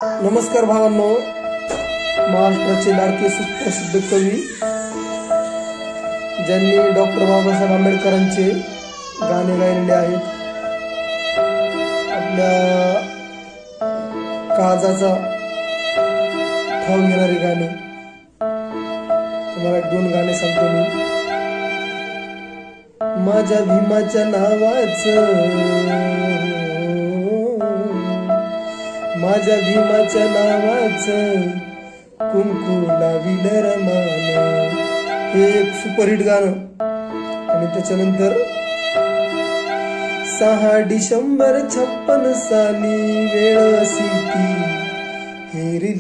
नमस्कार भावांनो, महाराष्ट्राचे लाडके सुप्रसिद्ध कवी ज्यांनी डॉक्टर बाबासाहेब आंबेडकरांचे गाणे गायलेले आहेत, आपल्या काळजाचा ठाव घेणारी गाणे. तुम्हाला दोन गाणे सांगतो मी. माझ्या भीमाच्या नावाचं, माझ्या भीमाच्या नावाचं कुंकू लाविल रमान, हे एक सुपरहिट गाणं. आणि त्याच्यानंतर 6 डिसेंबर 56 साली वेळ सीती हेरली,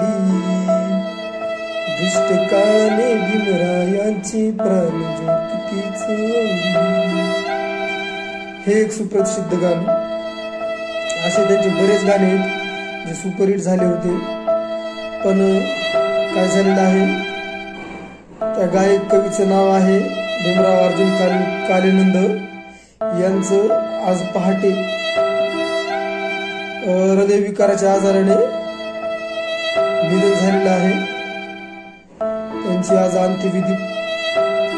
दुष्ट काळाने भीमरायांची प्राणज्योती चोरली. हे एक सुप्रसिद्ध गाणं. असे त्यांचे बरेच गाणे आहेत जे सुपरहिट झाले होते. पण काय झालेलं आहे, त्या गायक कवीचं नाव आहे भीमराव अर्जुन कालेनंद यांचं आज पहाटे हृदयविकाराच्या आजाराने निधन झालेलं आहे. त्यांची आज अंत्यविधी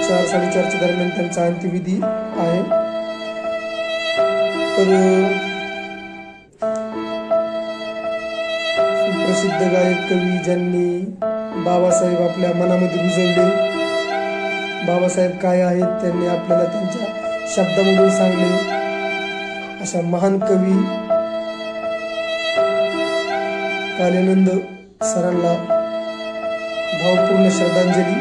4-4:30 दरम्यान त्यांचा अंत्यविधी आहे. तर प्रसिद्ध गायक कवी ज्यांनी बाबासाहेब आपल्या मनामध्ये रुजवले, बाबासाहेब काय आहेत त्यांनी आपल्याला त्यांच्या शब्दामधून सांगले, अशा महान कवी कालेनंद सरांना भावपूर्ण श्रद्धांजली.